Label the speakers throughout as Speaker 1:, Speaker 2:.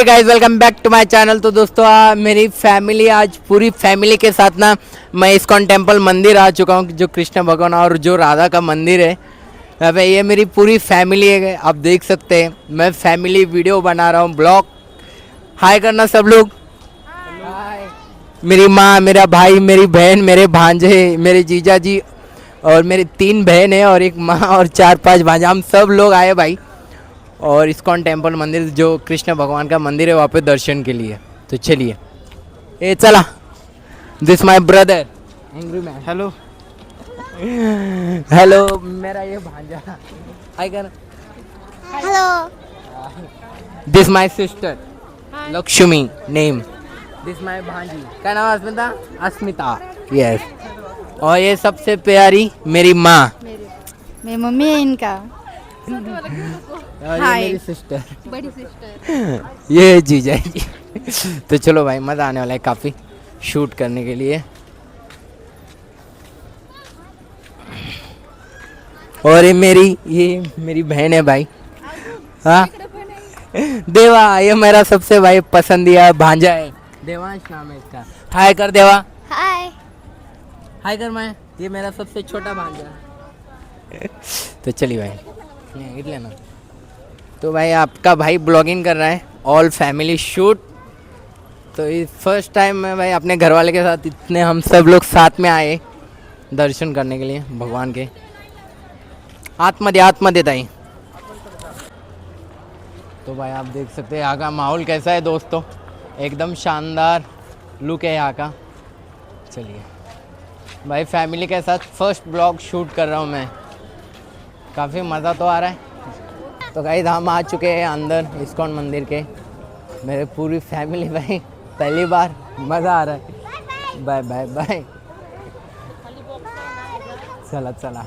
Speaker 1: Guys welcome back to my channel. तो दोस्तों मेरी family आज पूरी फैमिली के साथ ना मैं इस्कॉन टेम्पल मंदिर आ चुका हूँ, जो कृष्ण भगवान और जो राधा का मंदिर है। यहाँ पे ये मेरी पूरी फैमिली है, आप देख सकते हैं। मैं फैमिली वीडियो बना रहा हूँ, ब्लॉग। हाय करना सब लोग। हाय। मेरी माँ, मेरा भाई, मेरी बहन, मेरे भांजे, मेरे जीजा जी और मेरी 3 बहन है और एक माँ और 4-5 भांजे, हम सब लोग आए भाई। और इस्कॉन टेम्पल मंदिर जो कृष्ण भगवान का मंदिर है वहाँ पे दर्शन के लिए। तो चलिए ए चला। This my brother angry man. Hello hello मेरा ये भांजा। हाय कर।
Speaker 2: Hello.
Speaker 1: This my sister Lakshmi name. This my भांजी, क्या नाम है? अस्मिता। अस्मिता यस। और ये सबसे प्यारी मेरी माँ,
Speaker 2: मेरी मम्मी है इनका।
Speaker 1: और ये
Speaker 2: हाय।
Speaker 1: मेरी सिस्टर,
Speaker 2: बड़ी सिस्टर।
Speaker 1: ये जीजा जी। तो चलो भाई, मज़ा आने वाला है काफ़ी शूट करने के लिए। और ये मेरी बहन है भाई। हाँ देवा, ये मेरा सबसे भाई पसंदीदा भांजा है। देवांश नाम है इसका। हाय कर देवा।
Speaker 2: हाय।
Speaker 1: हाय कर मैं। ये मेरा सबसे छोटा भांजा है। तो चलिए भाई, ये इट लेना। तो भाई आपका भाई ब्लॉगिंग कर रहा है, ऑल फैमिली शूट। तो इस फर्स्ट टाइम मैं भाई अपने घर वाले के साथ इतने हम सब लोग साथ में आए दर्शन करने के लिए भगवान के। आत्मदे ताई। तो भाई आप देख सकते हैं यहाँ का माहौल कैसा है दोस्तों, एकदम शानदार लुक है यहाँ का। चलिए भाई, फैमिली के साथ फर्स्ट ब्लॉग शूट कर रहा हूँ मैं, काफ़ी मज़ा तो आ रहा है। तो गाइस हम आ चुके हैं अंदर इस्कॉन मंदिर के। मेरे पूरी फैमिली भाई पहली बार, मज़ा आ रहा है। Bye bye bye. चला चला।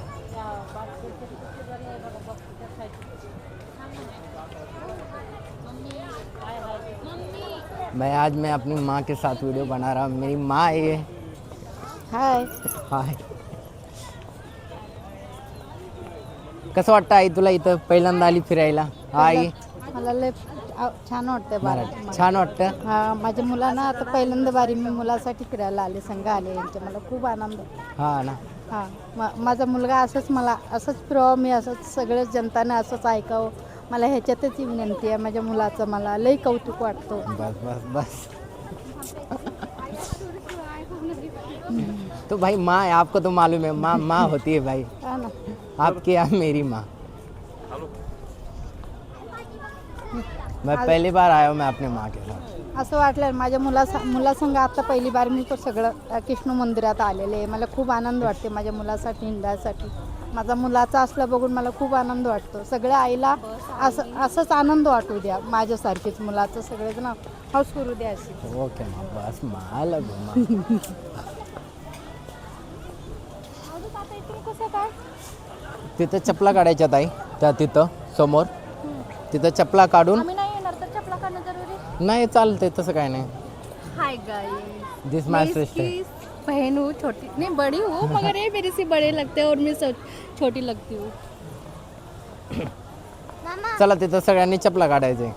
Speaker 1: मैं अपनी माँ के साथ वीडियो बना रहा हूँ। मेरी माँ है ये।
Speaker 2: हाय।
Speaker 1: हाय। कसं वाटतं आई तुला इथं पहिल्यांदा आली फिरायला? हाय
Speaker 2: मला लय छान वाटतंय
Speaker 1: मराठी
Speaker 2: मला.
Speaker 1: छान वाटतं.
Speaker 2: हा, माझ्या मुलांना आता पहिल्यांदा बारी मी मुलासाठी फिरायला आले, संघ आले यांचे. मला खूप आनंद.
Speaker 1: हा ना.
Speaker 2: हा, माझा मुलगा असंच मला असंच फिरावं, मी असंच सगळ्या जनताने असंच ऐकावं, मला ह्याच्यातच ही विनंती आहे. माझ्या मुलाचं मला लई कौतुक वाटतं.
Speaker 1: बस बस बस। तो भाई माँ है, आपको तो मालूम है, माँ माँ होती है भाई।
Speaker 2: हा ना.
Speaker 1: आपकी या मेरी माँ। मैं पहली बार आया हूँ मैं अपने माँ के साथ।
Speaker 2: असं वाटलं माझ्या मुलासंग आता पहिली बार मी पण सगळं कृष्ण मंदिरात आलेले आहे. मला खूप आनंद वाटते माझ्या मुलासाठी, हिंडासाठी. माझा मुलाचा असलं बघून मला खूप आनंद वाटतो. सगळ्या आईला असंच आनंद वाटू द्या, माझ्यासारखीच मुलाचं सगळेजण हौस करू द्या अशी.
Speaker 1: ओके माँ, बस माँ लगो माँ। तिथं चपला काढायच्या ताई, त्या तिथं समोर तिथं चपला काढून.
Speaker 2: आम्ही नाही येणार तर चपला काढणं जरुरी
Speaker 1: नाही चालतंय तसं काय नाही.
Speaker 2: Hi guys,
Speaker 1: this my sister.
Speaker 2: बहन हूँ, छोटी नहीं बड़ी हूँ, मगर ये मेरे से बड़े लगते हैं और मैं छोटी लगती हूँ.
Speaker 1: चला तिथं सगळ्यांनी चपला काढायचे.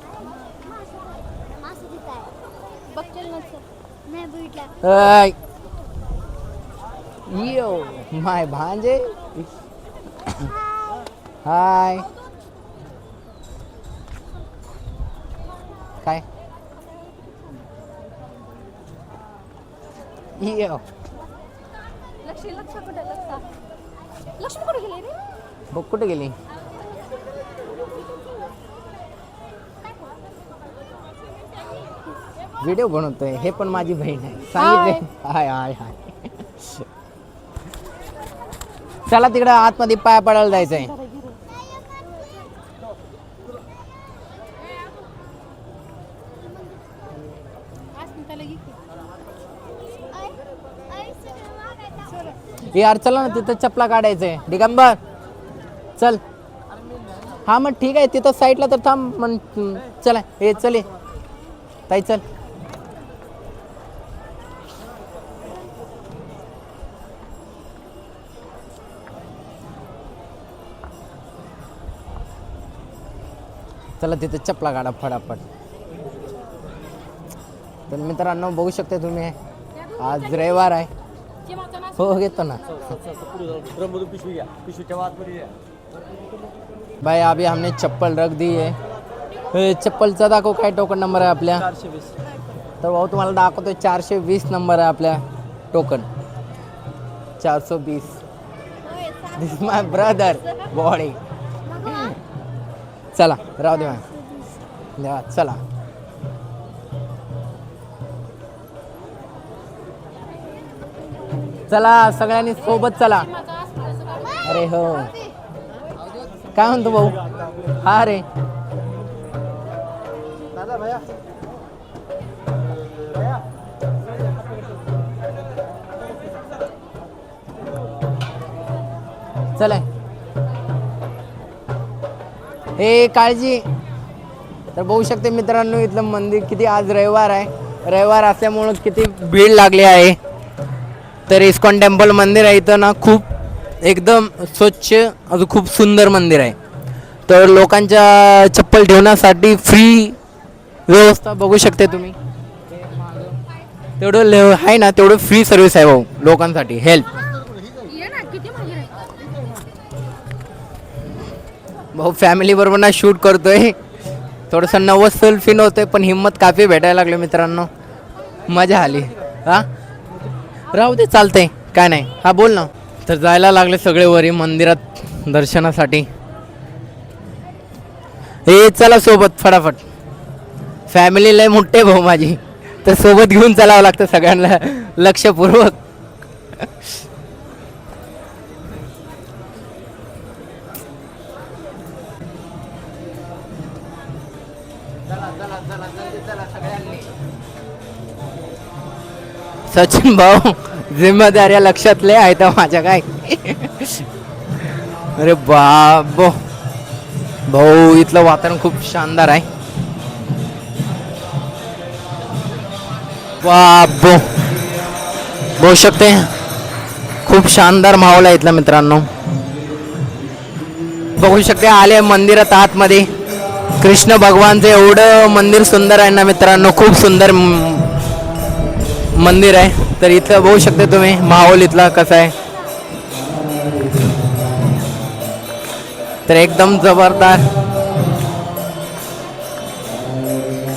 Speaker 1: यो माय भांजे। हाय। काय यो
Speaker 2: लक्ष्मी कुठे गेली रे?
Speaker 1: बघ कुठे गेली? व्हिडिओ बनवतोय, हे पण माझी बहीण आहे. सांगितले. हाय हाय हाय. चला तिकडं आतमध्ये पाया पडायला जायचंय. यार चला ना, तिथं चपला काढायचंय. दिगंबर चल. हा मग ठीक आहे, तिथं साईडला तर थांब. मग चला हे चल ताई चल. चला तिथे चपला काढा फटाफट. तर मित्रांनो बघू शकता तुम्ही आज रविवार आहे. हो घेतो ना भाई. अभी हमने चप्पल रख दी है. चप्पलचा दाखव काय टोकन नंबर आहे आपल्या.
Speaker 3: 420.
Speaker 1: तर भाऊ तुम्हाला दाखवतो 420 नंबर आहे आपल्या token. 420. This my brother body. चला राहू दे धन्यवाद. चला चला सगळ्यांनी सोबत चला. अरे हो काय म्हणतो भाऊ. हा रे
Speaker 3: दादा भैया
Speaker 1: चला हे काळजी. तर बघू शकते मित्रांनो इथलं मंदिर किती आज रविवार आहे. रविवार असल्यामुळं किती भीड लागली आहे. तर इस्कॉन टेम्पल मंदिर आहे इथं ना खूप एकदम स्वच्छ अजून खूप सुंदर मंदिर आहे. तर लोकांच्या चप्पल ठेवण्यासाठी फ्री व्यवस्था बघू शकते तुम्ही. तेवढं आहे ना तेवढं फ्री सर्व्हिस आहे भाऊ लोकांसाठी हेल्प. भाऊ फॅमिली बरोबर ना शूट करतोय. थोडंसं नवस सेल्फी नव्हतंय पण हिंमत काफी भेटायला लागली मित्रांनो. मजा आली. हा राहू दे चालतंय काय नाही. हा बोल ना. तर जायला लागले सगळे वरी मंदिरात दर्शनासाठी. हे चला सोबत फटाफट. फॅमिली लय मोठे भाऊ माझी तर सोबत घेऊन चालावं लागतं सगळ्यांना लक्षपूर्वक. सचिन भाऊ जिम्मेदाऱ्या लक्षातले आहेत माझ्या काय. अरे बाप भाऊ इथलं वातावरण खूप शानदार आहे. बाप बघू शकते खूप शानदार माहोल आहे इथला मित्रांनो. बघू शकते आले मंदिरात आतमध्ये. कृष्ण भगवानचं एवढं मंदिर सुंदर आहे ना मित्रांनो. खूप सुंदर मंदिर आहे. तर इथं बघू शकते तुम्ही माहोल इथला कसा आहे. तर एकदम जबरदस्त.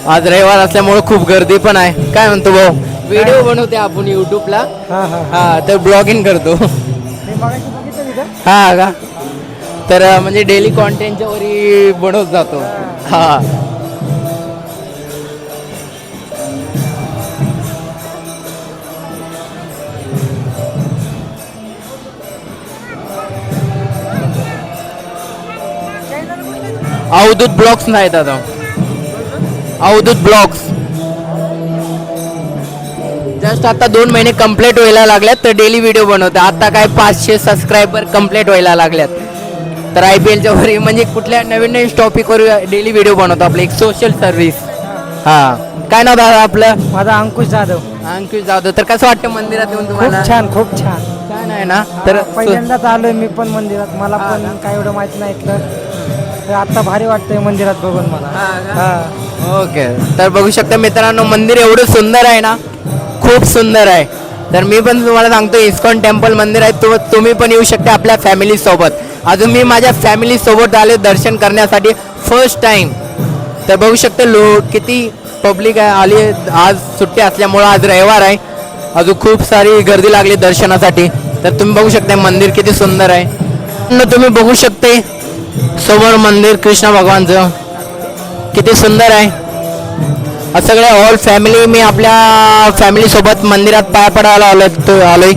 Speaker 1: आज रविवार असल्यामुळे खूप गर्दी पण आहे. काय म्हणतो भाऊ व्हिडिओ बनवते आपण युट्यूबला. हा तर ब्लॉगिंग करतो. हा का तर म्हणजे डेली कॉन्टेंटच्या वरी बनवत जातो. हा अवधूत ब्लॉग्स नाहीत आता. अवधूत ब्लॉग्स जस्ट आता 2 महिने कंप्लीट व्हायला लागल्यात तर डेली व्हिडिओ बनवते. आता काय 500 सबस्क्रायबर कंप्लीट व्हायला लागल्यात. तर IPL च्या वरी म्हणजे कुठल्या नवीन नवीन टॉपिकवर डेली व्हिडिओ बनवतो. आपलं एक सोशल सर्व्हिस. हा काय नाव दादा आपलं.
Speaker 3: माझा अंकुश जाधव.
Speaker 1: अंकुश जाधव. तर कसं वाटतं मंदिरात येऊन तुम्हाला.
Speaker 3: खूप छान
Speaker 1: छान आहे ना. तर
Speaker 3: पहिल्यांदाच आलोय मी पण मंदिरात. मला पण काय एवढं माहिती नाही तर आता भारी वाटतंय मंदिरात बघून मला.
Speaker 1: ओके तर बघू शकता मित्रांनो मंदिर एवढं सुंदर आहे ना खूप सुंदर आहे. तर मी पण तुम्हाला सांगतो इस्कॉन टेम्पल मंदिर आहे. तुम्ही पण येऊ शकता आपल्या फॅमिली सोबत. अजून मी माझ्या फॅमिली सोबत आले दर्शन करण्यासाठी फर्स्ट टाइम. तर बघू शकता किती पब्लिक आहे आली. आज सुट्टी असल्यामुळं आज रविवार आहे. अजून खूप सारी गर्दी लागली दर्शनासाठी. तर तुम्ही बघू शकता मंदिर किती सुंदर आहे. तुम्ही बघू शकते समोर मंदिर कृष्ण भगवानचं किती सुंदर आहे. सगळे ऑल फॅमिली मी आपल्या फॅमिली सोबत मंदिरात पाय पडायला आलोय.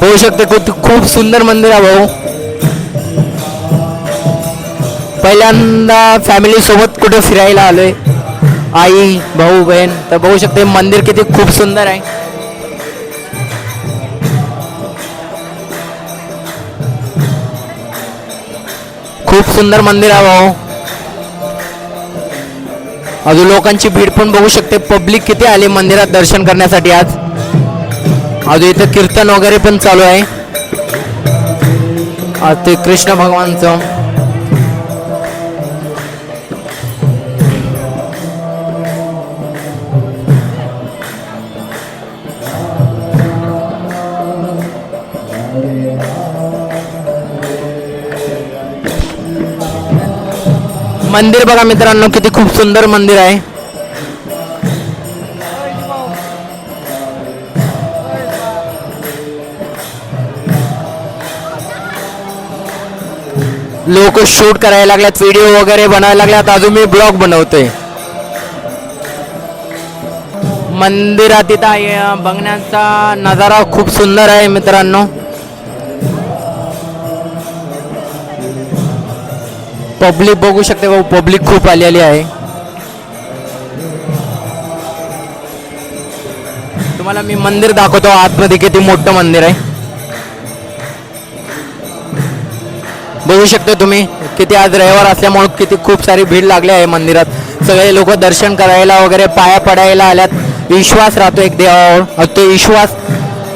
Speaker 1: होऊ शकते खूप सुंदर मंदिर आहे भाऊ. पहिल्यांदा फॅमिली सोबत कुठे फिरायला आलोय आई भाऊ बहीण. तर बघू शकते मंदिर किती खूप सुंदर आहे. खूप सुंदर मंदिर आहे भाऊ. अजून लोकांची भीड पण बघू शकते. पब्लिक किती आली मंदिरात दर्शन करण्यासाठी आज. अजून इथं कीर्तन वगैरे पण चालू आहे. आज ते कृष्ण भगवानचं. मंदिर बघा मित्रांनो, किती खूप सुंदर मंदिर आहे. लोक शूट करायला लागल्यात, व्हिडिओ वगैरे बनवायला लागल्यात. अजून मी ब्लॉग बनवतोय. मंदिरात इथं बघण्याचा नजारा खूप सुंदर आहे मित्रांनो. पब्लिक बघू शकते भाऊ, पब्लिक खूप आलेली आहे. तुम्हाला मी मंदिर दाखवतो आतमध्ये, किती मोठं मंदिर आहे. बघू शकता तुम्ही, किती आज रविवार असल्यामुळे किती खूप सारी भीड लागली आहे मंदिरात. सगळे लोक दर्शन करायला वगैरे पाया पडायला आल्यात. विश्वास राहतो एक देवावर, तो विश्वास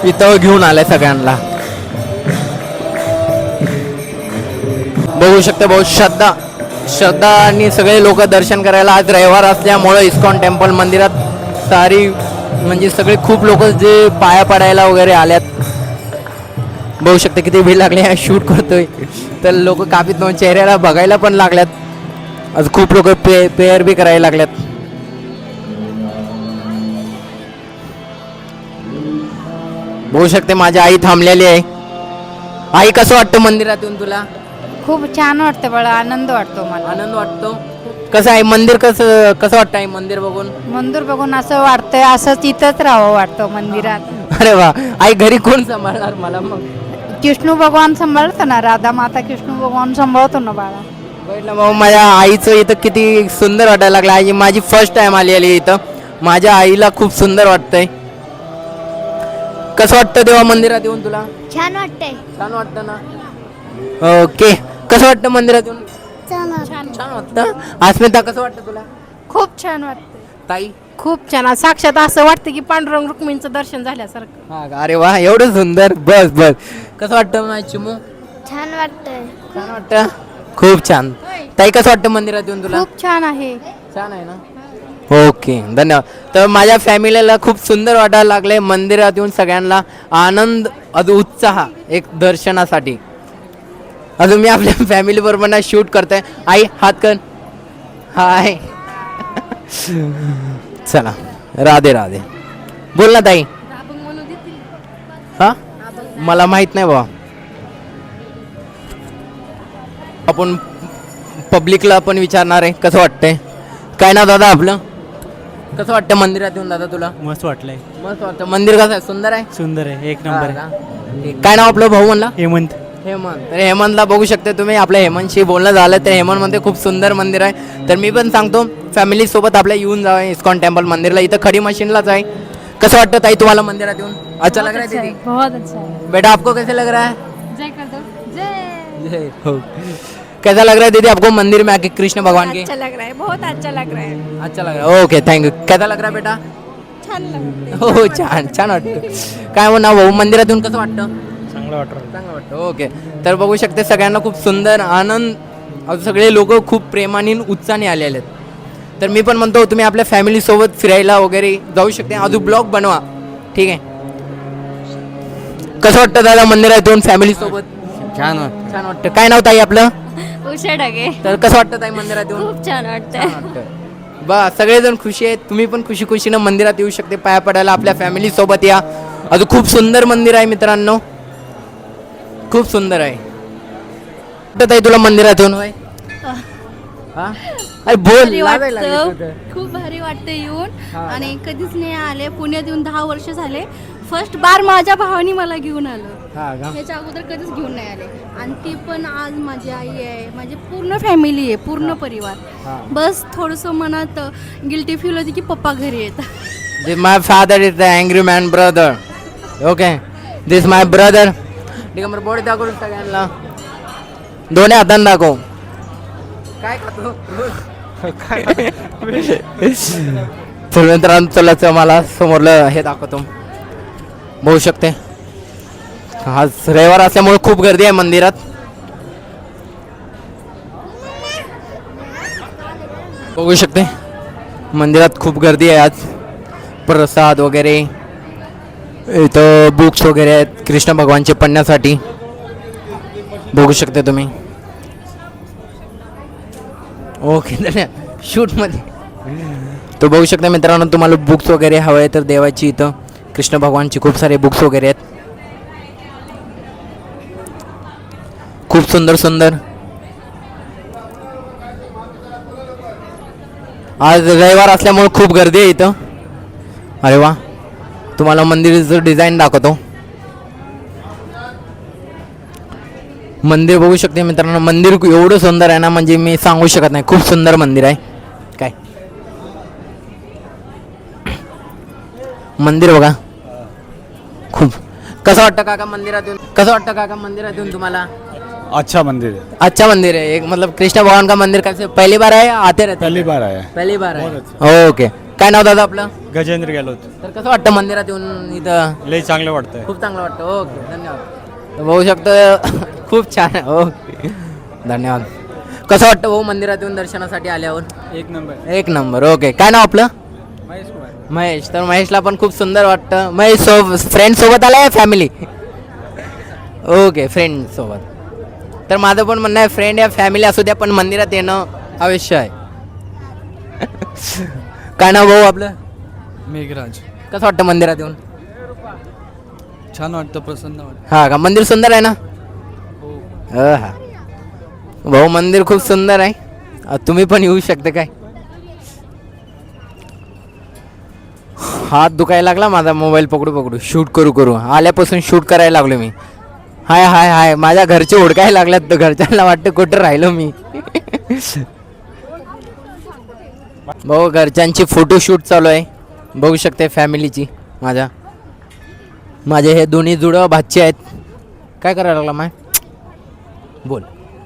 Speaker 1: इथं घेऊन आलाय सगळ्यांना. बघू शकता भाऊ, श्रद्धा आणि सगळे लोक दर्शन करायला आज रविवार असल्यामुळं इस्कॉन टेम्पल मंदिरात सारी म्हणजे सगळे खूप लोक जे पाया पडायला वगैरे आल्यात. बघू शकता किती भीड लागली आहे. शूट करतोय तर लोक कापीत चेहऱ्याला बघायला पण लागल्यात. आज खूप लोक पेअर बी करायला लागल्यात. बघू शकते माझी आई थांबलेली आहे. आई, कसं वाटतं मंदिरात येऊन तुला?
Speaker 2: खूप छान वाटतं बाळा, आनंद वाटतो मला.
Speaker 1: आनंद वाटतो. कसं आहे मंदिर, कसं वाटतं आहे मंदिर बघून?
Speaker 2: मंदिर बघून असं वाटतंय असं तिथंच राहावं वाटतं मंदिरात.
Speaker 1: अरे वा. आई, घरी कोण सांभाळणार मला मग?
Speaker 2: कृष्ण भगवान सांभाळतो ना, राधा माता कृष्ण भगवान सांभाळतो ना बाळा.
Speaker 1: बघितलं मग माझ्या आईचं इथं किती सुंदर वाटायला लागलं. आई माझी फर्स्ट टाइम आली इथं. माझ्या आईला खूप सुंदर वाटतंय. कसं वाटतं देवा मंदिरात येऊन तुला?
Speaker 4: छान वाटतंय.
Speaker 1: छान वाटतं ना? ओके. कसं वाटतं मंदिरात येऊन? छान वाटतं. अस्मिता, कसं वाटतं तुला?
Speaker 2: खूप छान वाटतं
Speaker 1: ताई?
Speaker 2: खूप छान. साक्षात असं वाटतं की पांडुरंग रुक्मिणीचं दर्शन झाल्यासारखं.
Speaker 1: हा का? अरे वा, एवढं सुंदर. बस बस. कसं वाटतं माझी चिमू?
Speaker 4: छान वाटतंय.
Speaker 1: छान वाटतं. खूप छान. ताई, कसं वाटतं मंदिरात येऊन तुला?
Speaker 2: खूप छान आहे.
Speaker 1: छान आहे ना? ओके, धन्यवाद. तर माझ्या फॅमिलीला खूप सुंदर वाटायला लागले मंदिरात येऊन. सगळ्यांना आनंद, अजून उत्साह एक दर्शनासाठी. अजून मी आपल्या फॅमिली बरोबर ना शूट करतोय. आई, हात कर. हाय. चला, राधे राधे. बोल ना ताई. हा, मला माहित नाही बाबा. आपण पब्लिकला पण विचारणार आहे कसं वाटतंय. काय नाव दादा आपलं? कसं वाटतं मंदिरात येऊन दादा तुला?
Speaker 3: मस्त वाटलंय.
Speaker 1: मस्त वाटतं. मंदिर कसं आहे? सुंदर आहे.
Speaker 3: सुंदर आहे, एक नंबर आहे.
Speaker 1: ठीक. काय नाव आपलं भाऊ म्हणला?
Speaker 3: हेमंत.
Speaker 1: हेमंत. तर हेमंतला बघू शकते तुम्ही. आपल्या हेमंतशी बोलणं झालं तर हेमंत म्हणते खूप सुंदर मंदिर आहे. तर मी पण सांगतो फॅमिली सोबत आपल्या येऊन जावं इस्कॉन टेम्पल मंदिरला. इथं खडी मशीनलाच आहे. कसं वाटतं ताई तुम्हाला मंदिरात येऊन? अच्छा लग रहा है दीदी?
Speaker 2: बहुत अच्छा है.
Speaker 1: बेटा आपको कैसे लग रहा है?
Speaker 2: जय कर दो. जय.
Speaker 1: जय हो. कैसा लग रहा है दीदी आपको मंदिर में आके कृष्ण भगवान के?
Speaker 2: अच्छा लग रहा है, बहुत अच्छा लग रहा है.
Speaker 1: अच्छा लग रहा है. Okay, thank you. कैसा लग रहा है बेटा?
Speaker 2: छान लग
Speaker 1: हो, छान छान वाटतं. काय म्हणा भाऊ, मंदिरात येऊन कसं वाटतं?
Speaker 3: चांगलं वाटलं.
Speaker 1: चांगलं वाटतं. ओके. तर बघू शकते सगळ्यांना खूप सुंदर आनंद. अजून सगळे लोक खूप प्रेमाने उत्साहाने आलेले आहेत. तर मी पण म्हणतो तुम्ही आपल्या फॅमिली सोबत फिरायला वगैरे जाऊ शकते. अजून ब्लॉग बनवा, ठीक आहे? कसं वाटतं दादा मंदिरात येऊन फॅमिली सोबत?
Speaker 3: छान वाटतं.
Speaker 1: छान वाटतं. काय नाव ताई आपलं?
Speaker 2: उषा ढगे.
Speaker 1: तर कसं वाटतं ताई मंदिरात येऊन?
Speaker 2: खूप छान वाटतंय.
Speaker 1: बा, सगळेजण खुशी आहेत. तुम्ही पण खुशी खुशीनं मंदिरात येऊ शकते. पाया पडायला आपल्या फॅमिली सोबत या. अजून खूप सुंदर मंदिर आहे मित्रांनो, खूप सुंदर आहे. वाटतं ताई तुला मंदिरात येऊन? होय. हा? अरे बोल. लाजायला लागली तुझं.
Speaker 4: खूप भारी वाटतं येऊन.
Speaker 1: हा.
Speaker 4: आणि कधीच नाही आले. पुण्यात येऊन 10 वर्ष झाले. फर्स्ट बार माझ्या भावानी मला घेऊन आलं.
Speaker 1: हा का?
Speaker 4: ह्याच्या अगोदर कधीच घेऊन नाही आले. आणि ती पण आज माझी आई आहे, माझी पूर्ण फॅमिली आहे, पूर्ण परिवार.
Speaker 1: हा.
Speaker 4: बस थोडंसं मनात गिल्टी फील होती की पप्पा घरी येतात.
Speaker 1: This my father is the angry man brother. Okay. This my brother. ठीक आहे, बरं बोर्ड दाखवून सगळ्यांना. दोन्ही हातांना दाखव. काय खातो? तर मित्रांनो चला मला समोरलं हे दाखवतो. बघू शकते आज रविवार असल्यामुळे खूप गर्दी आहे मंदिरात. बघू शकते मंदिरात खूप गर्दी आहे आज. प्रसाद वगैरे, इथं बुक्स वगैरे आहेत कृष्ण भगवानचे पडण्यासाठी. बघू शकते तुम्ही. ओके धन्यवाद. शूटमध्ये तो बघू शकता मित्रांनो, तुम्हाला बुक्स वगैरे हवे तर देवाची इथं कृष्ण भगवानची खूप सारे बुक्स वगैरे आहेत. खूप सुंदर सुंदर. आज रविवार असल्यामुळे खूप गर्दी आहे इथं. अरे वा, तुम्हाला मंदिराचं डिझाईन दाखवतो. मंदिर बघू शकते मित्रांनो, मंदिर एवढं सुंदर आहे ना, म्हणजे मी सांगू शकत नाही. खूप सुंदर मंदिर आहे. काय मंदिर बघा, खूप. कसं वाटतं काका मंदिरात येऊन? कसं वाटतं काका मंदिरात येऊन तुम्हाला?
Speaker 5: अच्छा मंदिर है,
Speaker 1: अच्छा मंदिर है. एक मतलब कृष्ण भगवान का मंदिर कैसे पहली बार आहे, आते रहते?
Speaker 5: पहली बार आया.
Speaker 1: पहिली बार आहे. ओके. काय नाव दादा आपलं?
Speaker 5: गजेंद्र गेलोत.
Speaker 1: तर कसं वाटतं मंदिरात येऊन इथं?
Speaker 5: लय चांगलं वाटतंय.
Speaker 1: खूप चांगलं वाटतं. ओके धन्यवाद. तर बघू शकतो खूप छान आहे. ओके धन्यवाद. कसं वाटतं भाऊ मंदिरात येऊन दर्शनासाठी आल्यावर?
Speaker 5: एक नंबर.
Speaker 1: एक नंबर. ओके. काय नाव आपलं?
Speaker 5: महेश कुमार.
Speaker 1: महेश. तर महेशला पण खूप सुंदर वाटतं. महेश फ्रेंड सोबत आला आहे फॅमिली? ओके फ्रेंड सोबत. तर माझं पण म्हणणं आहे, फ्रेंड या फॅमिली असू द्या पण मंदिरात येणं अवश्य आहे. काय नाव भाऊ आपलं?
Speaker 6: मेघराज.
Speaker 1: कसं वाटतं मंदिरात येऊन?
Speaker 6: छान वाटतं, प्रसन्न वाटतं.
Speaker 1: हा का, मंदिर सुंदर आहे ना? हा भाऊ मंदिर खूप सुंदर आहे. तुम्ही पण येऊ शकता. काय हात दुखायला लागला माझा मोबाईल पकडू पकडू, शूट करू करू. आल्यापासून शूट करायला लागलो मी. हाय हाय हाय, माझ्या घरचे ओळखायला लागल्यात. तर घरच्यांना वाटतं कुठं राहिलो मी. भाऊ घरच्यांची फोटोशूट चालू आहे, बघू शकते फॅमिलीची. माझे हे दोन्ही जुळं भाचे आहेत. काय करायला लागला माय? बोल,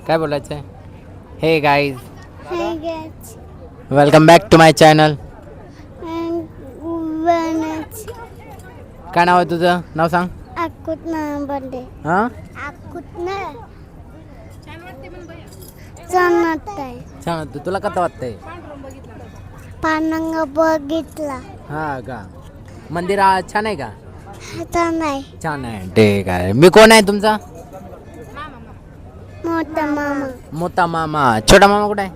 Speaker 1: काय बोलायचं आहे? Hey guys, welcome back to my channel. काय नाव आहे तुझं? नाव सांग. हां छान वाटतं. तुला कसं वाटतंय?
Speaker 7: पानंग बघितला.
Speaker 1: हा का, मंदिर छान आहे का?
Speaker 7: नाही
Speaker 1: छान आहे. ठीक आहे. मी कोण आहे तुमचा?
Speaker 7: मोठा मामा
Speaker 1: मोठा मामा. छोटा मामा कुठे आहे?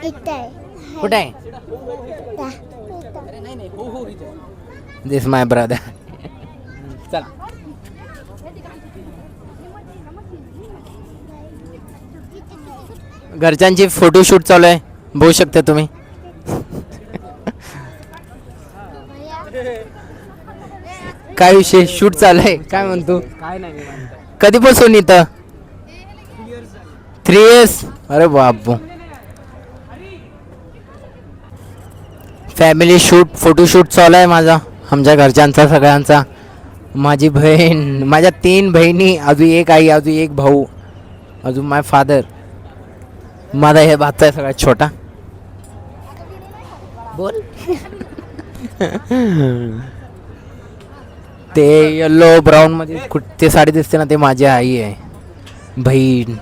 Speaker 7: इथे
Speaker 1: कुठे आहे? दिस माय ब्रदर. चला. घरच्यांची फोटोशूट चालू आहे, बघू शकता तुम्ही. काय विषय? शूट चालू आहे. काय म्हणतो?
Speaker 6: काय नाही.
Speaker 1: कधीपासून इथं? 3 years. अरे बापू. फॅमिली शूट, फोटोशूट चालू आहे माझा, आमच्या घरच्यांचा सगळ्यांचा. माझी बहीण, माझ्या 3 बहिणी, अजून एक आई, अजून एक भाऊ, अजून माय फादर. माझा हे भाचा आहे सगळ्यात छोटा. बोल. ते येलो ब्राऊन मध्ये ते साडी दिसते ना, ते माझी आई आहे, बहीण.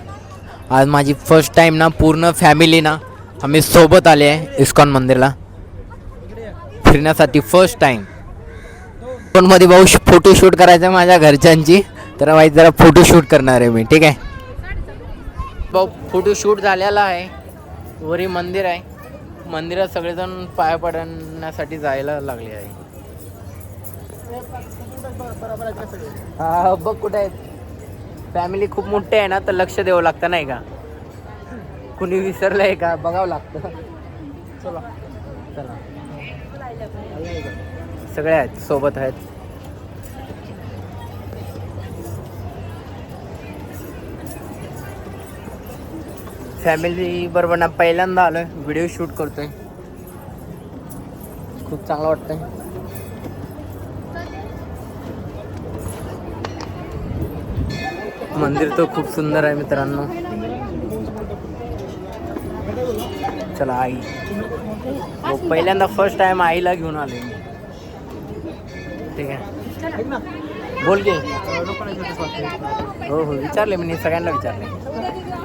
Speaker 1: आज माझी फर्स्ट टाइम ना, पूर्ण फॅमिली ना आम्ही सोबत आले आहे इस्कॉन मंदिरला फिरण्यासाठी. फर्स्ट टाइम पण मध्ये भाऊ फोटोशूट करायचं आहे माझ्या घरच्यांची, तर माहिती जरा फोटोशूट करणार आहे मी. ठीक आहे भाऊ, फोटोशूट झालेला आहे. वरी मंदिर आहे, मंदिरात सगळेजण पाया पडण्यासाठी जायला लागले आहे. हा बघ कुठे आहेत. फॅमिली खूप मोठी आहे ना, तर लक्ष द्यावं लागतं नाही का? कुणी विसरलं आहे का बघावं लागतं. चला चला, सगळे आहेत, सोबत आहेत. फॅमिली बरोबर ना पहिल्यांदा आलोय, व्हिडिओ शूट करतोय. खूप चांगलं वाटतंय. मंदिर तो खूप सुंदर आहे मित्रांनो. चला आई, पहिल्यांदा फर्स्ट टाइम आईला घेऊन आलोय मी. ठीक आहे, बोल की. हो हो विचारले मी, सगळ्यांना विचारले.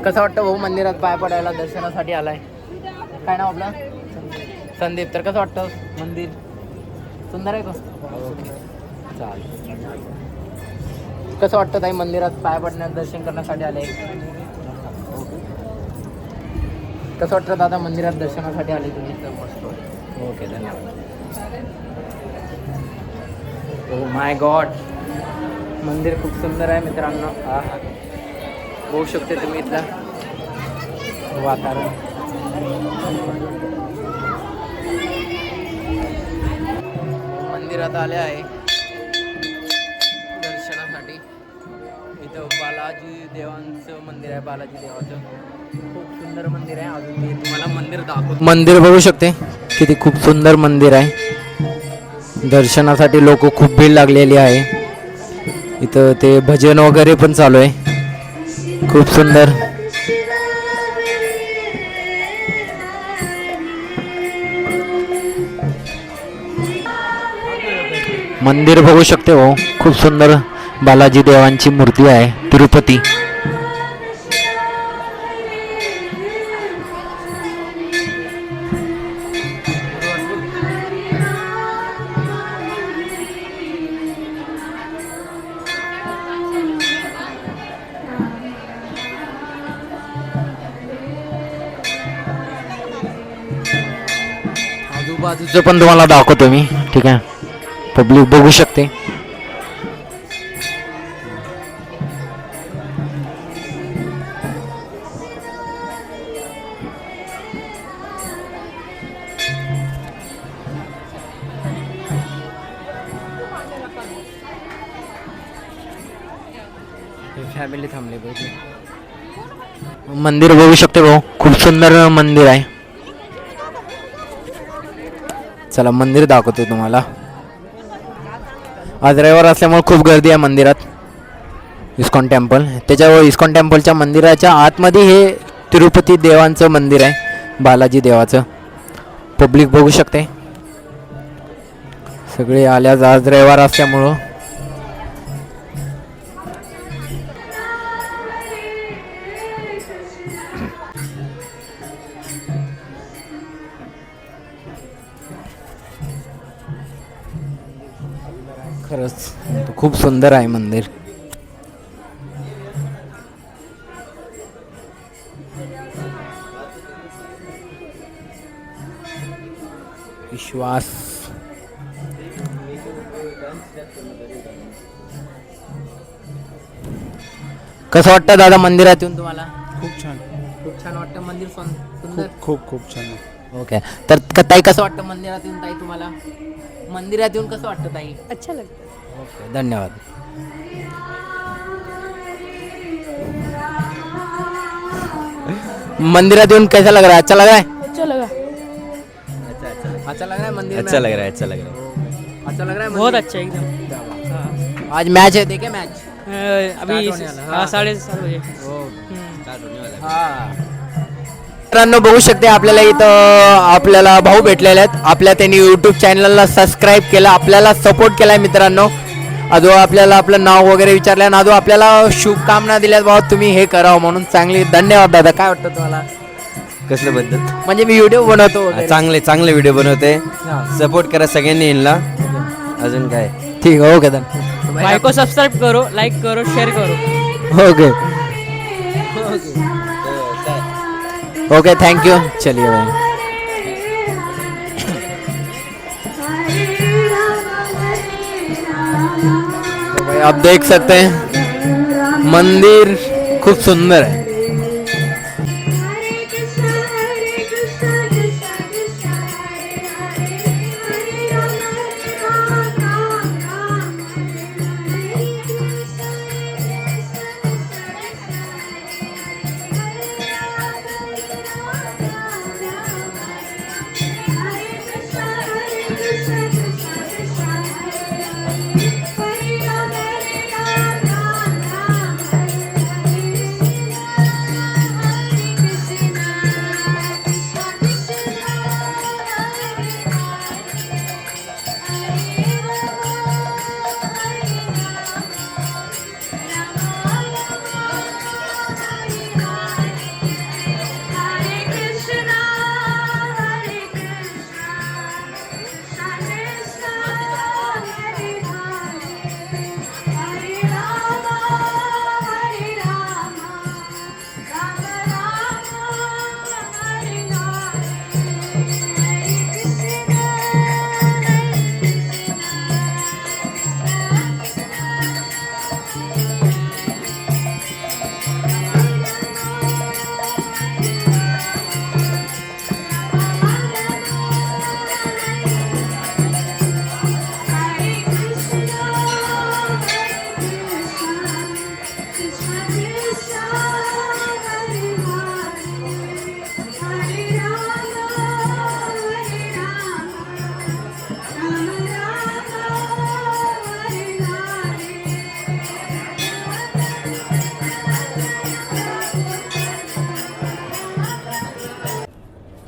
Speaker 1: कसं वाटतं भाऊ मंदिरात पाय पडायला दर्शनासाठी आलाय? काय नाव आपलं? संदीप. तर कसं वाटतं मंदिर? सुंदर आहे का? ओके चालेल. कसं वाटतं ताई मंदिरात पाय पडण्यात दर्शन करण्यासाठी आले? कसं वाटतं दादा मंदिरात दर्शनासाठी आले तुम्ही? मस्त. ओके, धन्यवाद. ओ माय गॉड, मंदिर खूप सुंदर आहे मित्रांनो. हा हा, बघू शकते तुम्ही इथलं वातावरण. मंदिरात आले आहे दर्शनासाठी. इथं बालाजी देवांचं मंदिर आहे. बालाजी देवाचं खूप सुंदर मंदिर आहे. अजून मी तुम्हाला मंदिर दाखवतो. मंदिर बघू शकते किती खूप सुंदर मंदिर आहे. दर्शनासाठी लोक खूप भीड लागलेली आहे. इथं ते भजन वगैरे पण चालू आहे. खूप सुंदर. मंदिर बघू शकते हो, खूप सुंदर बालाजी देवांची मूर्ती आहे. तिरुपती. आजूबाजूचं पण तुम्हाला दाखवतो मी. ठीक आहे, पब्लिक बघू शकते. फॅमिली थांबले पाहिजे. मंदिर बघू शकते भाऊ, खूप सुंदर मंदिर आहे. चला मंदिर दाखवतो तुम्हाला. आज रविवार असल्यामुळे खूप गर्दी आहे मंदिरात. इस्कॉन टेम्पल, त्याच्यावर इस्कॉन टेम्पलच्या मंदिराच्या आतमध्ये हे तिरुपती देवांचं मंदिर आहे, बालाजी देवाचं. पब्लिक बघू शकते सगळे आल्यास आज रविवार असल्यामुळं. खरंच खूप सुंदर आहे मंदिर. विश्वास. कसं वाटतं दादा मंदिरात येऊन तुम्हाला?
Speaker 5: खूप छान.
Speaker 1: खूप छान वाटतं मंदिर. सुंदर.
Speaker 5: खूप छान.
Speaker 1: ओके, तर ताई कसं वाटतं मंदिरात येऊन? ताई तुम्हाला मंदिरात येऊन कसं वाटतं ताई?
Speaker 2: अच्छा लगता.
Speaker 1: ओके, धन्यवाद. मंदिरात येऊन कैसा लग रहा है? अच्छा लग रहा है?
Speaker 2: अच्छा लगा.
Speaker 1: अच्छा लग रहा है मंदिर में?
Speaker 5: अच्छा लग रहा है, अच्छा लग रहा है.
Speaker 1: अच्छा लग रहा है
Speaker 8: बहुत
Speaker 1: मंदिर?
Speaker 8: अच्छा एकदम.
Speaker 1: आज मैच है, देखे मैच?
Speaker 8: अभी
Speaker 1: होने वाला, हाँ.
Speaker 8: 7:30 बजे.
Speaker 1: मित्रांनो बघू शकते आपल्याला इथं आपल्याला भाऊ भेटलेले आहेत. आपल्या त्यांनी यूट्यूब चॅनलला सबस्क्राईब केलं, आपल्याला सपोर्ट केलाय मित्रांनो. अजून आपल्याला आपलं नाव वगैरे विचारलं आणि अजून आपल्याला शुभकामना दिल्यात बाबा तुम्ही हे करावं म्हणून. चांगली धन्यवाद दादा. काय वाटतं तुम्हाला?
Speaker 9: कसलं बद्दल?
Speaker 1: म्हणजे मी व्हिडिओ बनवतो वगैरे.
Speaker 9: चांगले व्हिडिओ बनवते. सपोर्ट करा सगळ्यांनी यांना. अजून काय?
Speaker 1: ठीक आहे, ओके
Speaker 8: भाई को सब्सक्राइब करो, लाइक करो, शेयर करो.
Speaker 1: Okay okay, thank you. चलिए भाई. तो भाई आप देख सकते हैं मंदिर खूब सुंदर है.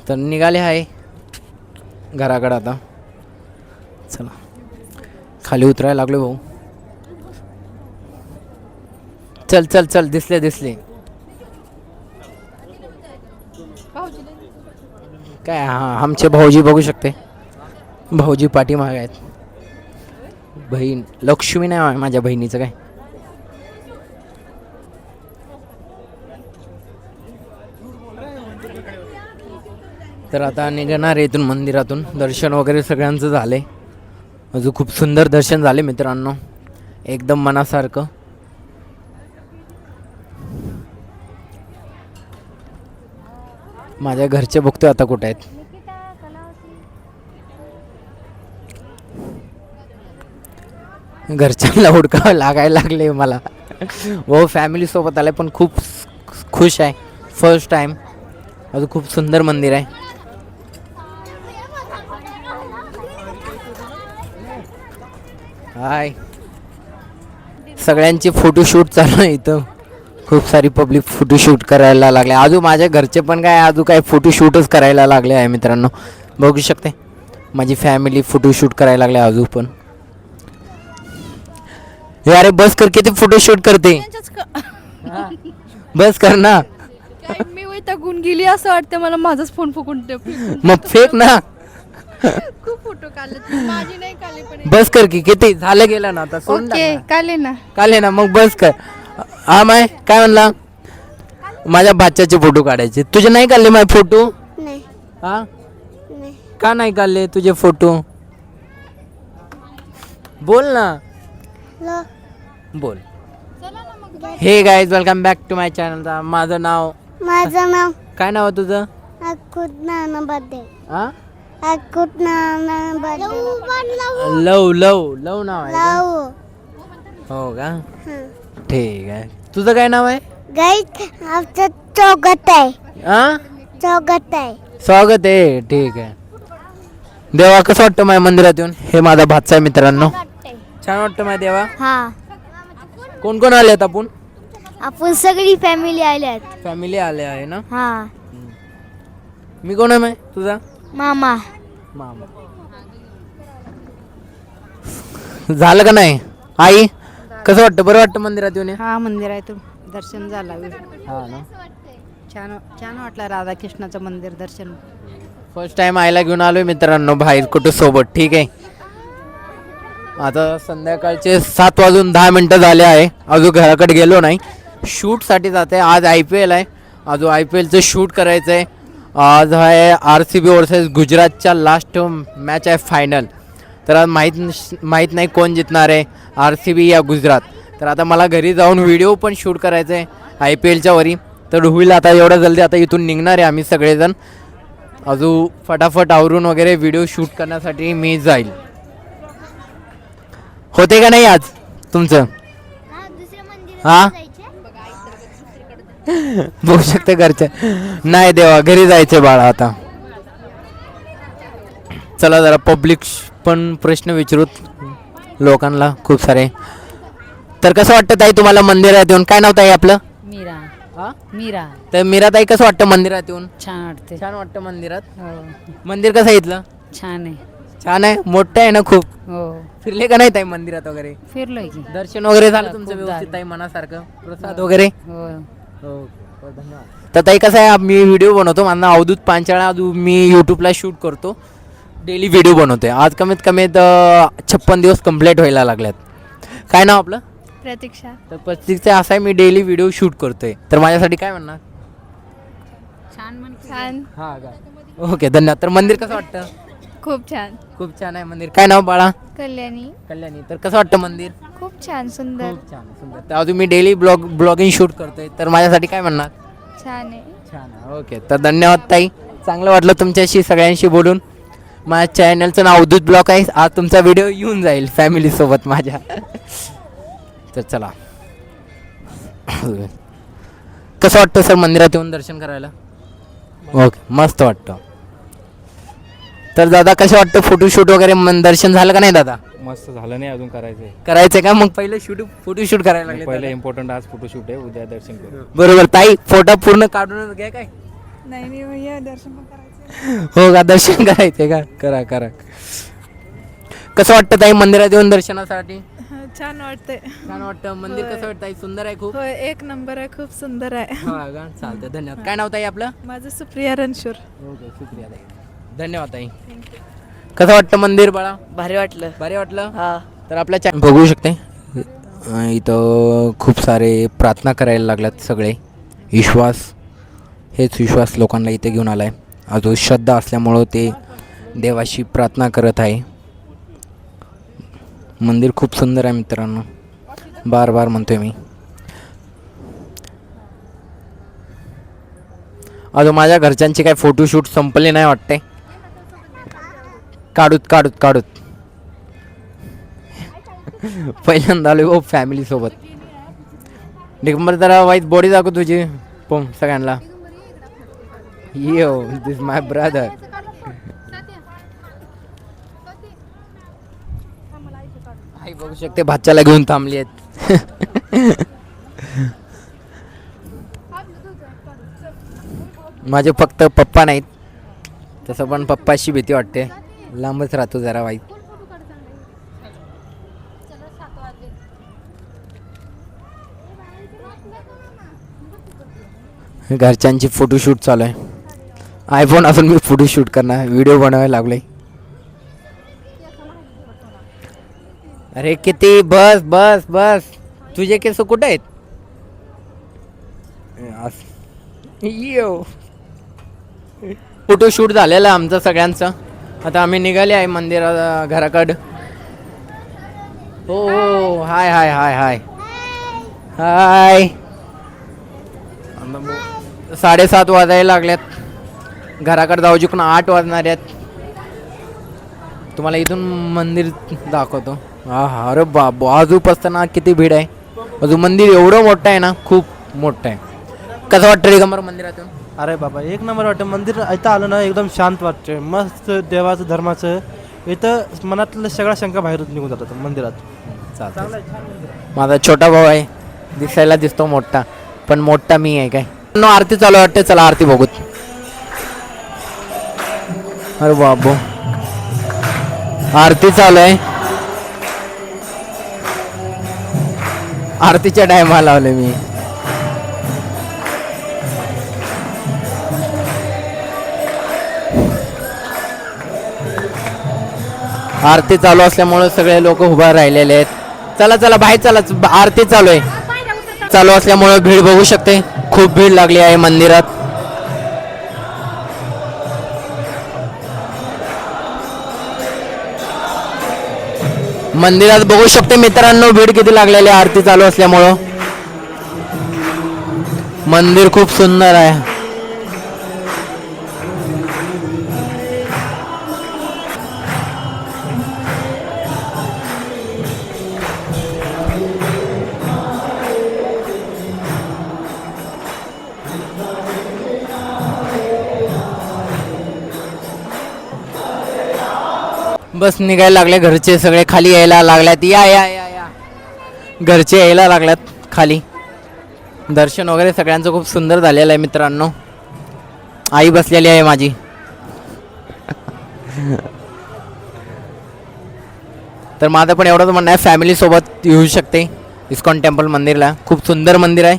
Speaker 1: तर निघाले आहे घराकडं आता. चला खाली उतरायला लागलो भाऊ. चल चल चल, दिसले दिसले. काय हां, आमचे भाऊजी बघू शकते. भाऊजी पाठीमागे आहेत. बहीण लक्ष्मी नाही आहे माझ्या बहिणीचं काय. तर आता निघणार आहे इथून मंदिरातून. दर्शन वगैरे सगळ्यांचं झाले. अजून खूप सुंदर दर्शन झाले मित्रांनो, एकदम मनासारखं. माझ्या घरचे बघतोय आता कुठे आहेत. घरच्यांना हुडकावं लागायला लागले मला. हो फॅमिली सोबत आले पण खूप खुश आहे. First time. अजून खूप सुंदर मंदिर आहे. हाय, सगळ्यांची फोटोशूट चालू आहे इथं. खूप सारी पब्लिक फोटोशूट करायला लागले. अजून माझ्या घरचे पण काय अजून काय फोटोशूटच करायला लागले आहे मित्रांनो. बघू शकते माझी फॅमिली फोटोशूट करायला लागले अजून पण. अरे बस कर, किती फोटोशूट करते. बस कर ना.
Speaker 4: मी वैतागून गेली असं वाटतं मला. माझाच फोन फुकून
Speaker 1: मग फेक ना.
Speaker 4: खूप फोटो काढले. माझी नाही काढले पण.
Speaker 1: बस कर की, किती झालं गेलं ना आता. सोडून टाक
Speaker 4: ओके
Speaker 1: ना.
Speaker 4: काढले ना.
Speaker 1: काले ना मग बस कर. हा माय काय म्हणला, माझ्या बाच्याचे फोटो काढायचे. तुझे नाही काढले माझे फोटो.
Speaker 7: नाही
Speaker 1: हा
Speaker 7: नाही
Speaker 1: का नाही काढले तुझे फोटो. बोल ना,
Speaker 7: लो
Speaker 1: बोल. Hey guys, welcome back to my channel. माझं नाव,
Speaker 7: माझं नाव
Speaker 1: काय नाव आहे तुझं.
Speaker 7: अकुत नानाबद्दे.
Speaker 1: हा
Speaker 7: अकुत नानाबद्दे.
Speaker 1: लव लव लव नाव आहे का?
Speaker 7: लावू
Speaker 1: हो का, ठीक आहे. तुझं काय नाव आहे.
Speaker 7: गाईत आमचं चौघत आहे.
Speaker 1: हा
Speaker 7: चौघत आहे.
Speaker 1: स्वागत आहे. ठीक आहे. देवा कसं वाटतं माझ्या मंदिरात येऊन. हे माझा भाचा आहे मित्रांनो. छान वाटतं माझ्या देवा.
Speaker 7: हा,
Speaker 1: कोण कोण आले आपण.
Speaker 7: आपण सगळी फॅमिली आल्यात.
Speaker 1: फॅमिली आले आहे ना.
Speaker 7: हा,
Speaker 1: मी कोण आहे तुझा
Speaker 7: मामा.
Speaker 1: मामा. झालं का नाही आई. कसं वाटतं, बरं वाटतं मंदिरात येऊन.
Speaker 2: हा मंदिर आहे. तू दर्शन झालं.
Speaker 1: हा ना.
Speaker 2: छान छान वाटलं राधाकृष्णाचं मंदिर दर्शन.
Speaker 1: फर्स्ट टाइम आईला घेऊन आलोय मित्रांनो बाहेर कुठं सोबत. ठीक आहे. आता संध्याकाळचे 7:10 झाले आहे. अजून घराकडे गेलो नाही. शूटसाठी जाते. आज IPL आहे. अजून IPLचं शूट करायचं आहे. आज आहे RCB वर्सेस गुजरातच्या लास्ट मॅच आहे, फायनल. तर आज माहीत नाही कोण जिंकणार आहे, RCB या गुजरात. तर आता मला घरी जाऊन व्हिडिओ पण शूट करायचं आहे IPLच्या वरी. तर होईल आता एवढं जल्दी. आता इथून निघणार आहे आम्ही सगळेजण. अजून फटाफट आवरून वगैरे व्हिडिओ शूट करण्यासाठी मी जाईल. होते का नाही आज तुमचं. हा बघू शकते घरचे. नाही देवा, घरी जायचे बाळा आता. चला जरा पब्लिक पण प्रश्न विचारूत लोकांना खूप सारे. तर कसं वाटतं ताई तुम्हाला मंदिरात येऊन. काय नाव ताई आपलं.
Speaker 8: मीरा.
Speaker 1: हा
Speaker 8: मीरा.
Speaker 1: तर मीरा ताई कसं वाटतं मंदिरात येऊन.
Speaker 8: छान वाटते.
Speaker 1: छान वाटतं मंदिरात.
Speaker 8: हो,
Speaker 1: मंदिर कसं आहे इथलं.
Speaker 8: छान आहे.
Speaker 1: छान आहे, मोठं आहे ना खूप.
Speaker 8: हो,
Speaker 1: फिरले का नाही ताई मंदिरात वगैरे.
Speaker 8: फिरलोय की.
Speaker 1: दर्शन वगैरे झालं तुमचं
Speaker 8: खूप
Speaker 1: व्यवस्थित
Speaker 8: झालं.
Speaker 1: ताई मनासारखं. प्रसाद वगैरे.
Speaker 8: हो,
Speaker 1: हो धन्यवाद. तर ताई कसं आहे, मी व्हिडिओ बनवतो. माझं अवधूत पांचाळा. मी यूट्यूबला शूट करतो. डेली व्हिडिओ बनवते. आज कमीत कमी 56 दिवस कंप्लीट व्हायला लागल्यात. काय नाव आपलं.
Speaker 4: प्रतीक्षा.
Speaker 1: तर प्रत्येकचं असं आहे, मी डेली व्हिडिओ शूट करतोय. तर माझ्यासाठी काय म्हणणार.
Speaker 4: छान.
Speaker 1: हा का, ओके धन्यवाद. तर मंदिर कसं वाटतं.
Speaker 4: खूप छान.
Speaker 1: खूप छान आहे मंदिर. काय नाव बाळा.
Speaker 4: कल्याणी.
Speaker 1: कल्याणी. तर कसं वाटतं मंदिर.
Speaker 4: खूप छान सुंदर.
Speaker 1: खूप छान सुंदर. तर अजून मी डेली ब्लॉगिंग शूट करतोय. तर माझ्यासाठी काय म्हणणार.
Speaker 4: छान आहे.
Speaker 1: छान आहे. ओके, तर धन्यवाद ताई. चांगलं वाटलं तुमच्याशी सगळ्यांशी बोलून. माझ्या चॅनलचं नाव अवधूत ब्लॉग आहे. आज तुमचा व्हिडिओ येऊन जाईल फॅमिलीसोबत माझ्या. तर चला. कसं वाटतं सर मंदिरात येऊन दर्शन करायला. ओके, मस्त वाटतं. तर दादा कसं वाटतं फोटोशूट वगैरे दर्शन झालं का नाही दादा.
Speaker 5: मस्त झालं नाही, अजून करायचंय.
Speaker 1: करायचं का मग पहिलं फोटोशूट करायला लागले.
Speaker 5: पहिलं इम्पॉर्टंट आज फोटोशूट आहे, उद्या दर्शन करू.
Speaker 1: बरोबर ताई. फोटो पूर्ण काढून घ्या काय.
Speaker 4: नाही भैया दर्शन पण करायचं.
Speaker 1: हो का, दर्शन करायचे का? करा करा. कसं वाटतं ताई मंदिरात येऊन दर्शनासाठी?
Speaker 2: छान वाटते.
Speaker 1: छान वाटतं. मंदिर कसं वाटतं ताई? सुंदर आहे खूप.
Speaker 2: होय, एक नंबर आहे, खूप सुंदर आहे.
Speaker 1: हो का, चालतं. धन्यवाद. काय नाव ताई आपलं?
Speaker 2: माझं सुप्रिया रणशूर.
Speaker 1: ओके, शुक्रिया ताई. धन्यवाद ताई. कसं वाटतं मंदिर बाळा?
Speaker 8: भारी वाटलं.
Speaker 1: भारी वाटलं.
Speaker 8: हा.
Speaker 1: तर आपल्या बघू शकते इथं खूप सारे प्रार्थना करायला लागल्यात सगळे. हेच विश्वास लोकांना इथे घेऊन आला आहे. अजून श्रद्धा असल्यामुळं ते देवाशी प्रार्थना करत आहे. मंदिर खूप सुंदर आहे मित्रांनो, बार बार म्हणतोय मी. अजून माझ्या घरच्यांची काय फोटोशूट संपले नाही वाटते. काढूत पहिल्यांदा आलो हो फॅमिली सोबत. दिगंबर जरा वाईट बॉडी दाखव तुझी पोम सगळ्यांना. यो दिस माय ब्रदर. आई बघू शकते भाच्याला घेऊन थांबली आहेत. माझे फक्त पप्पा नाहीत, तसं पण पप्पाशी भीती वाटते. लांबच राहतो जरा वाईट. घरच्यांची फोटोशूट चालू आहे. आयफोन असून मी फोटोशूट करणार, व्हिडिओ बनवायला लागलोय. अरे किती, बस बस बस. तुझे केस कुठे आहेत? फोटोशूट झालेलं आमचं सगळ्यांचं. आता आम्ही निघाले आहे मंदिरा घराकडं. हो हो, हाय हाय हाय हाय हाय. 7:30 वाजायला लागल्यात. घराकडे जाऊ जिकडून 8 वाजणार आहेत. तुम्हाला इथून मंदिर दाखवतो. हा, अरे बाजूपासून ना किती भीड आहे. अजून मंदिर एवढं मोठं आहे ना, खूप मोठं आहे. कसं वाटतं दिगंबर मंदिरातून?
Speaker 3: अरे बाबा, एक नंबर वाटतं. मंदिर इथं आलं ना, एकदम शांत वाटतं. मस्त देवाचं धर्माचं इथं मनातलं सगळ्या शंका बाहेर निघून जातात मंदिरात.
Speaker 1: चालतं. माझा छोटा भाऊ आहे, दिसायला दिसतो मोठा, पण मोठा मी आहे काय. आरती चालू वाटते, चला आरती बघूत. अरे बाबू, आरती चालू आहे. आरतीच्या टायमाला लावले मी. आरती चालू असल्यामुळे सगळे लोक उभा राहिलेले आहेत. चला चला बाहेर चला, आरती चालू आहे. चालू असल्यामुळे भीड बघू शकते, खूप भीड लागली आहे मंदिरात. मंदिरात बघू शकते मित्रांनो, भीड किती लागलेली आहे आरती चालू असल्यामुळं. मंदिर खूप सुंदर आहे. बस निघायला लागले, घरचे सगळे खाली यायला लागल्यात. या या या या, घरचे यायला लागल्यात खाली. दर्शन वगैरे सगळ्यांचं खूप सुंदर झालेलं आहे मित्रांनो. आई बसलेली आहे माझी. तर माझं पण एवढंच म्हणणं आहे, फॅमिली सोबत येऊ शकते इस्कॉन टेम्पल मंदिरला. खूप सुंदर मंदिर आहे,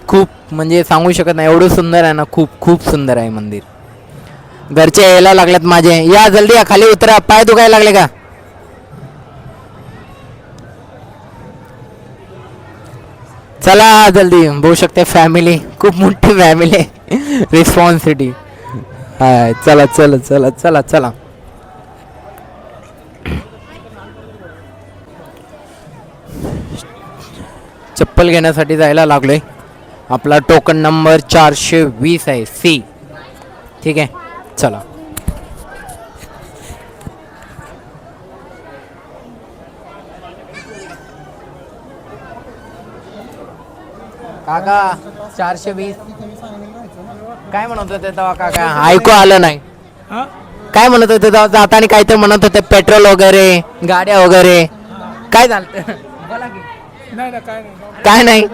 Speaker 1: खूप म्हणजे सांगू शकत नाही एवढं सुंदर आहे ना. खूप खूप सुंदर आहे मंदिर. घरचे यायला लागल्यात माझे. या जल्दी या, खाली उतरा. पाय दुखायला लागले का? चला जल्दी. बघू शकते फॅमिली, खूप मोठी फॅमिली आहे. रिस्पॉन्सिबिलिटी. हाय, चला चला चला चला चला. चप्पल घेण्यासाठी जायला लागलोय. आपला टोकन नंबर 420 आहे, सी. ठीक आहे, चला. काका 420 काय म्हणत होते तेव्हा? काका ऐकू आलं नाही. काय म्हणत होते तेव्हा? जाताना काय तर म्हणत होते, पेट्रोल वगैरे, गाड्या वगैरे. काय झालं? बोला की. काय नाही.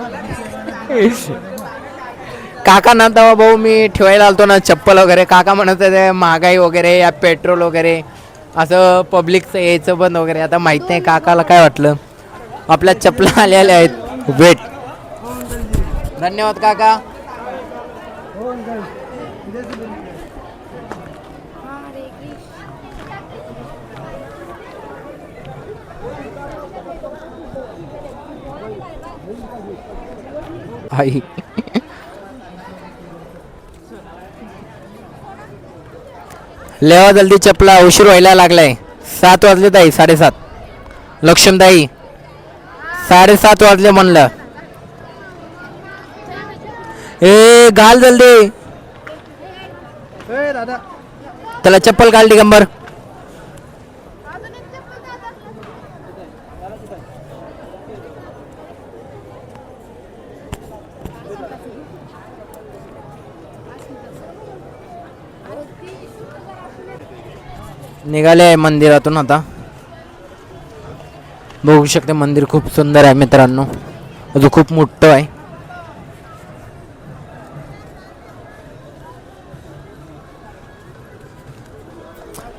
Speaker 1: काका ना तेव्हा भाऊ मी ठेवायला आलतो ना चप्पल वगैरे, काका म्हणत होते महागाई वगैरे या पेट्रोल वगैरे असं पब्लिकचं यायचं बंद वगैरे. आता माहीत नाही काकाला काय वाटलं. आपल्या चपला आलेल्या आहेत. वेट. धन्यवाद काका. आई लेवा जल्दी चपला, उशीर व्हायला लागलाय. 7 वाजले ताई, 7:30. लक्ष्मीताई 7:30 वाजले म्हणलं. ए घाल जल्दी. त्याला चप्पल घाल दिगंबर. निघाले आहे मंदिरातून आता. बघू शकते मंदिर खूप सुंदर आहे मित्रांनो, अजून खूप मोठं आहे.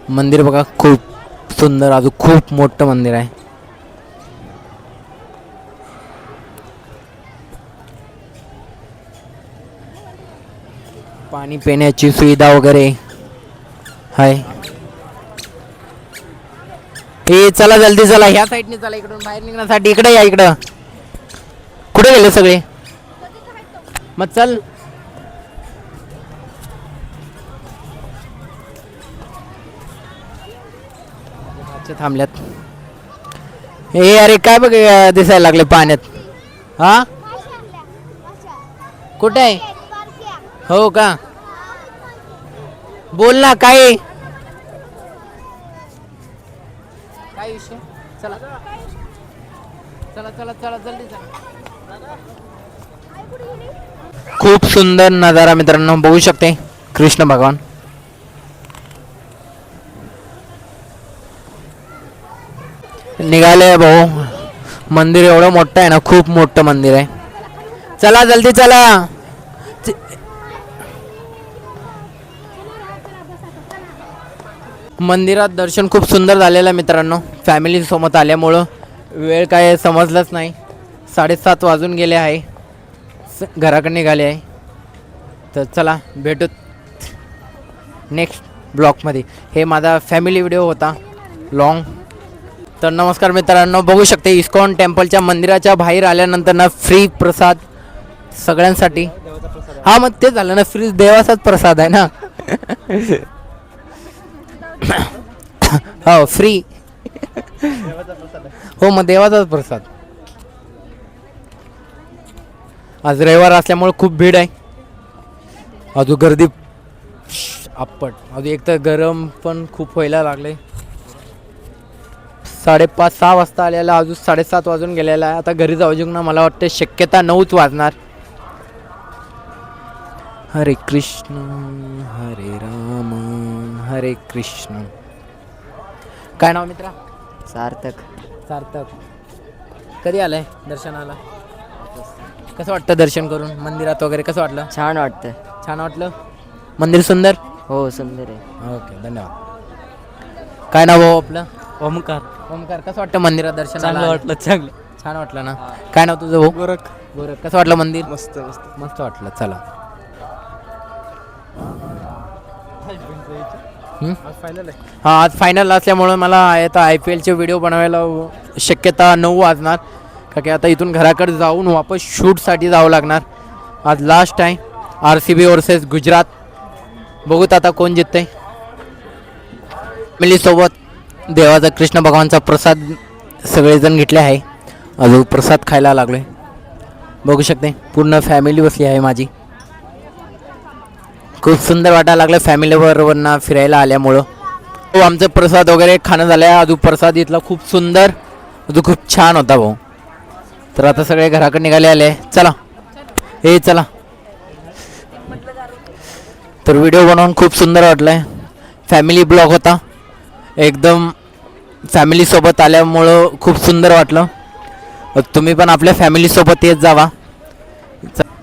Speaker 1: मंदिर बघा खूप सुंदर, अजून खूप मोठं मंदिर आहे. पाणी पिण्याची सुविधा वगैरे आहे. हे चला जल्दी चला, ह्या साईडने चला, इकडून बाहेर निघण्यासाठी. इकडे या, इकडं. कुठे गेले सगळे? मग चल. थांबल्यात. हे अरे काय बघ दिसायला लागले पाण्यात. हा कुठे आहे? हो का? बोल ना काय काय विषय? चला चला चला चला जल्दी चला. खूप सुंदर नजारा मित्रांनो, बघू शकते कृष्ण भगवान. निघाले भाऊ. मंदिर एवढं मोठं आहे ना, खूप मोठं मंदिर आहे. चला जल्दी चला. मंदिरात दर्शन खूप सुंदर झालेलं आहे मित्रांनो. फॅमिली सोबत आल्यामुळं वेळ काय समजलंच नाही. 7:30 वाजून गेले आहे. घराकडे निघाले आहे. तर चला भेटू नेक्स्ट ब्लॉगमध्ये. हे माझा फॅमिली व्हिडिओ होता लॉंग. तर नमस्कार मित्रांनो, बघू शकते इस्कॉन टेम्पलच्या मंदिराच्या बाहेर आल्यानंतर ना फ्री प्रसाद सगळ्यांसाठी. हा मग ते झालं ना, फ्री देवाचाच प्रसाद आहे ना. हो फ्री. हो मग देवाचाच प्रसाद. आज रविवार असल्यामुळे खूप भीड आहे. अजून गर्दी आपट. अजून एक तर गरम पण खूप व्हायला लागले. 5:30-6 वाजता आलेला, अजून 7:30 वाजून गेलेला आहे. आता घरी जाऊ ना मला वाटतं शक्यता 9च वाजणार. हरे कृष्ण हरे राम हरे कृष्ण. काय नाव मित्रा?
Speaker 8: सार्थक.
Speaker 1: सार्थक. कधी आलाय दर्शनाला? कसं वाटतं दर्शन करून मंदिरात वगैरे? कसं वाटलं?
Speaker 8: छान वाटतं.
Speaker 1: छान वाटलं. मंदिर सुंदर.
Speaker 8: हो सुंदर आहे.
Speaker 1: ओके धन्यवाद. काय नाव भाऊ आपलं?
Speaker 3: ओमकार.
Speaker 1: ओमकार. कसं वाटतं मंदिरात दर्शनाला?
Speaker 3: चांगलं वाटलं. चांगलं
Speaker 1: छान वाटलं ना. काय नाव तुझं भाऊ?
Speaker 3: गोरख.
Speaker 1: गोरख. कसं वाटलं मंदिर?
Speaker 3: मस्त मस्त.
Speaker 1: मस्त वाटलं. चला.
Speaker 3: फायनल आहे.
Speaker 1: हां आज फायनल असल्यामुळं मला आता IPLचे व्हिडिओ बनवायला शक्यता 9 वाजणार. का की आता इथून घराकडे जाऊन वापस शूटसाठी जावं लागणार. आज लास्ट आहे RCB वर्सेस गुजरात. बघूत आता कोण जिंकते. फॅमिलीसोबत देवाचा कृष्ण भगवानचा प्रसाद सगळेजण घेतले आहे. अजून प्रसाद खायला लागलो आहे. बघू शकते पूर्ण फॅमिली बसली आहे माझी. खूप सुंदर वाटायला लागलं फॅमिलीबरोबर फिरायला आल्यामुळं. आमचं प्रसाद वगैरे खाणं झालं आहे. अजून प्रसाद इथला खूप सुंदर, अजून खूप छान होता भाऊ. तर आता सगळे घराकडे निघाले आले. चला हे चला. तर व्हिडिओ बनवून खूप सुंदर वाटलं आहे. फॅमिली ब्लॉग होता एकदम. फॅमिलीसोबत आल्यामुळं खूप सुंदर वाटलं. तुम्ही पण आपल्या फॅमिलीसोबत येत जावा.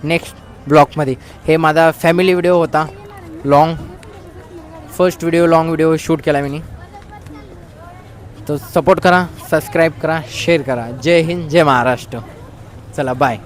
Speaker 1: नेक्स्ट ब्लॉगमध्ये. हे माझा फॅमिली व्हिडिओ होता, first video long video shoot केला मी. तो सपोर्ट करा, सबस्क्राईब करा, शेअर करा. जय हिंद, जय महाराष्ट्र. चला बाय.